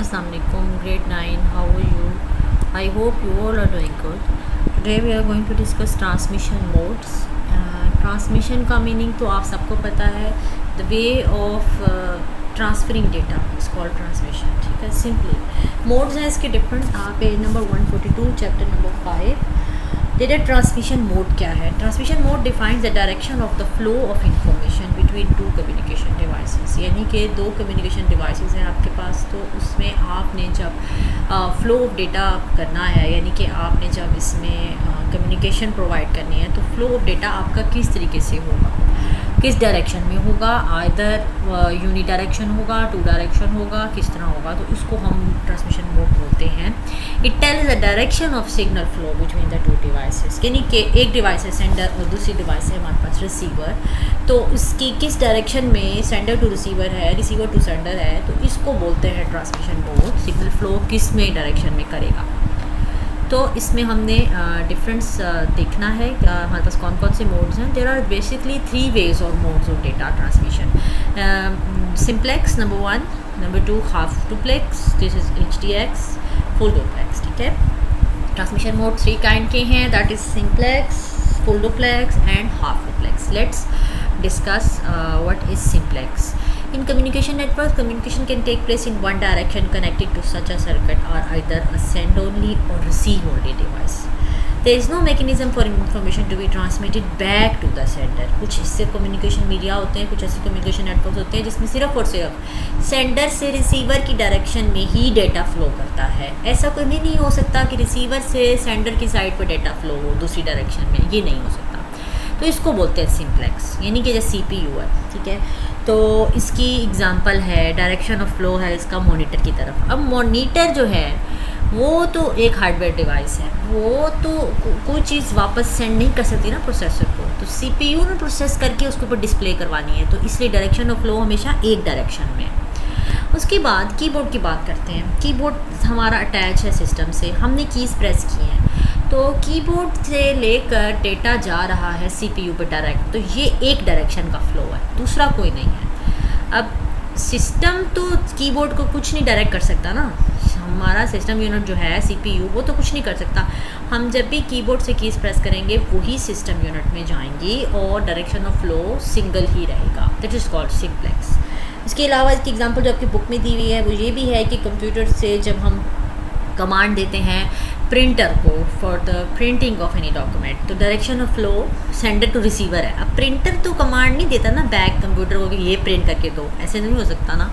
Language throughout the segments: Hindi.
Assalamu alaikum, grade 9. How are you? I hope you all are doing good. Today we are going to discuss transmission modes. Transmission का meaning तो आप सबको पता है. The way of transferring data is called transmission. ठीक है, simply. Modes हैं इसके different. Page number 142 chapter number 5. Data transmission mode क्या है? Transmission mode defines the direction of the flow of information between two communication devices. यानी कि दो कम्युनिकेशन डिवाइसेस हैं आपके पास, तो उसमें आपने जब फ्लो ऑफ डेटा करना है, यानी कि आपने जब इसमें कम्युनिकेशन प्रोवाइड करनी है, तो फ्लो ऑफ डेटा आपका किस तरीके से होगा, किस डायरेक्शन में होगा, आइदर यूनी डायरेक्शन होगा, टू डायरेक्शन होगा, किस तरह होगा, तो इसको हम ट्रांसमिशन मोड बोलते हैं. It tells the direction of signal flow between the two devices. यानी कि एक डिवाइस है सेंडर और दूसरी डिवाइस है हमारे पास रिसीवर, तो इसकी किस डायरेक्शन में सेंडर टू रिसीवर है, रिसीवर टू सेंडर है, तो इसको बोलते हैं ट्रांसमिशन मोड. सिग्नल फ्लो किस में डायरेक्शन में करेगा, तो इसमें हमने डिफरेंस देखना है हमारे पास कौन कौन से मोड्स हैं. देयर आर बेसिकली 3 वेज और modes of data transmission. Simplex number 1, number 2 half duplex, this is HDX, full duplex. ठीक है, ट्रांसमिशन मोड 3 काइंड के हैं, that is simplex, full duplex and half duplex. Let's discuss what is simplex. In communication networks, communication can take place in one direction connected to such a circuit or either a send only or receive only device. There is no mechanism for information to be transmitted back to the sender. कुछ इससे कम्युनिकेशन मीडिया होते हैं, कुछ ऐसे कम्युनिकेशन नेटवर्क्स होते हैं जिसमें सिर्फ और सिर्फ सेंडर से रिसीवर की डायरेक्शन में ही डेटा फ्लो करता है. ऐसा कोई भी नहीं हो सकता कि रिसीवर से सेंडर की साइड पर डेटा फ्लो हो दूसरी डायरेक्शन में, ये नहीं हो सकता. तो इसको बोलते हैं सिंप्लेक्स, यानी कि जैसे CPU है. ठीक है, तो इसकी एग्जांपल है, डायरेक्शन ऑफ फ्लो है इसका मॉनिटर की तरफ. अब मॉनिटर जो है वो तो एक हार्डवेयर डिवाइस है, वो तो कोई चीज़ वापस सेंड नहीं कर सकती ना प्रोसेसर को, तो CPU ने प्रोसेस करके उसके ऊपर डिस्प्ले करवानी है, तो इसलिए डायरेक्शन ऑफ फ्लो हमेशा एक डायरेक्शन में है. उसके बाद कीबोर्ड की बात करते हैं. कीबोर्ड हमारा अटैच है सिस्टम से, हमने कीज़ प्रेस की हैं, तो कीबोर्ड से लेकर डेटा जा रहा है CPU पे डायरेक्ट, तो ये एक डायरेक्शन का फ्लो है, दूसरा कोई नहीं है. अब सिस्टम तो कीबोर्ड को कुछ नहीं डायरेक्ट कर सकता ना, हमारा सिस्टम यूनिट जो है CPU वो तो कुछ नहीं कर सकता. हम जब भी कीबोर्ड से कीज़ प्रेस करेंगे वही सिस्टम यूनिट में जाएंगी और डायरेक्शन ऑफ फ्लो सिंगल ही रहेगा. That is called simplex. इसके अलावा इसकी एग्जांपल जो आपकी बुक में दी हुई है वो ये भी है कि कंप्यूटर से जब हम कमांड देते हैं प्रिंटर को for the printing of any document, तो direction of flow sender to receiver है. अब प्रिंटर तो कमांड नहीं देता ना बैक कंप्यूटर को कि ये प्रिंट करके दो, ऐसे नहीं हो सकता ना.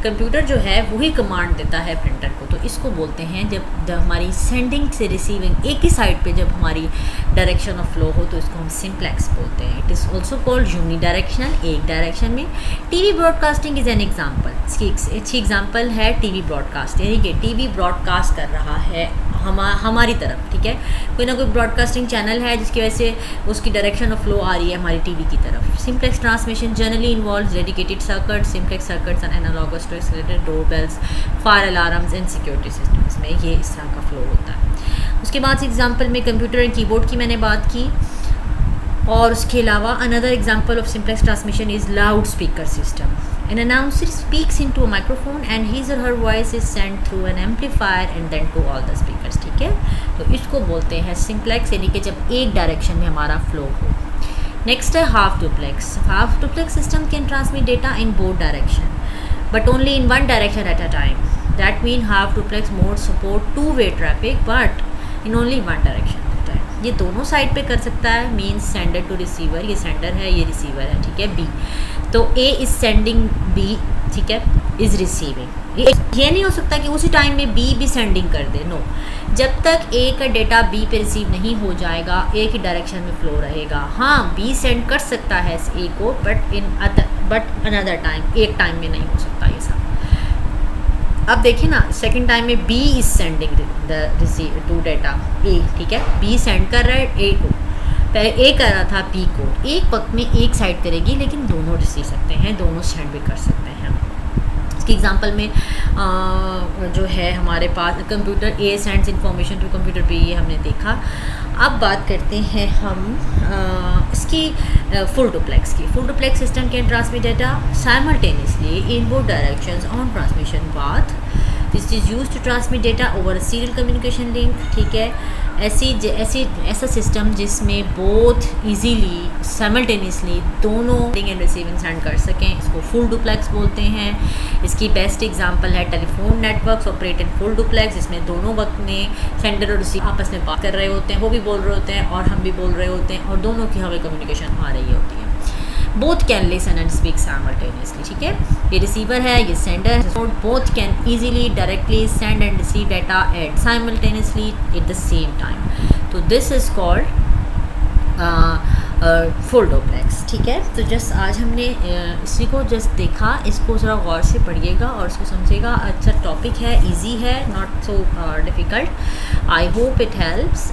कंप्यूटर जो है वही कमांड देता है प्रिंटर को, तो इसको बोलते हैं जब हमारी सेंडिंग से रिसीविंग एक ही साइड पे जब हमारी डायरेक्शन ऑफ फ्लो हो, तो इसको हम सिंप्लेक्स बोलते हैं. It is also called uni direction, एक डायरेक्शन में. TV broadcasting is an example. इसकी एक अच्छी एग्जाम्पल है टीवी ब्रॉडकास्ट, यानी कि टीवी ब्रॉडकास्ट कर रहा है हमारी तरफ. ठीक है, कोई ना कोई ब्रॉडकास्टिंग चैनल है जिसकी वजह से उसकी डायरेक्शन ऑफ फ्लो आ रही है हमारी टीवी की तरफ. Simplex transmission generally involves dedicated circuit. Simplex circuits and analogous to accelerated doorbells, fire alarms and security systems में ये इस तरह का फ्लो होता है. उसके बाद एग्जाम्पल में कंप्यूटर एंड कीबोर्ड की मैंने बात की, और उसके अलावा another example of simplex transmission is loud speaker system. An announcer speaks into a microphone and his or her voice is sent through an amplifier and then to all the speakers. ठीक है, तो इसको बोलते हैं सिंप्लेक्स, यानी कि जब एक डायरेक्शन में हमारा फ्लो हो. नेक्स्ट है half duplex. Half duplex system can transmit data in both direction but only in one direction at a time. That mean half duplex mode support 2-way traffic but in only one direction. ये दोनों साइड पे कर सकता है, मीन्स सेंडर टू रिसीवर, ये सेंडर है ये रिसीवर है. ठीक है, B, तो A इज़ सेंडिंग, B ठीक है इज़ रिसीविंग. ये नहीं हो सकता कि उसी टाइम में B भी सेंडिंग कर दे, नो. जब तक A का डेटा B पे रिसीव नहीं हो जाएगा A की डायरेक्शन में फ्लो रहेगा. हाँ, B सेंड कर सकता है A को बट अनदर टाइम, एक टाइम में नहीं हो सकता ये सब. अब देखिए ना, सेकंड टाइम में B is sending the receive to data A. ठीक है, B सेंड कर रहा है A को, पहले A कर रहा था B को. एक वक्त में एक साइड करेगी लेकिन दोनों रिसीव सकते हैं, दोनों सेंड भी कर सकते हैं. इसकी एग्जांपल में जो है हमारे पास computer A sends information to computer B, ये हमने देखा. अब बात करते हैं हम इसकी फुल डुप्लेक्स की. Full duplex system can transmit data simultaneously in both directions on transmission path. This is use to transmit data over serial communication link, ठीक है। ऐसा सिस्टम जिसमें बोथ इजीली साइमल्टेनियसली दोनों एंड रिसीविंग सेंड कर सकें, इसको फुल डुप्लेक्स बोलते हैं। इसकी बेस्ट एग्जांपल है telephone networks operate in full duplex, जिसमें दोनों वक्त में सेंडर और रिसीवर आपस में बात कर रहे होते हैं, वो भी बोल रहे होते हैं और हम भी बोल रहे होते हैं, और दोनों की हमें कम्युनिकेशन आ रही होती है। Both can listen and speak simultaneously, ठीक है। ये रिसीवर है, ये सेंडर है, both can easily directly send and receive data at simultaneously at the same time. तो this is called full duplex, ठीक है। तो जस्ट आज हमने इसी को जस्ट देखा, इसको ज़रा गौर से पढ़िएगा और इसको समझिएगा। अच्छा टॉपिक है, इजी है, not so difficult. I hope it helps.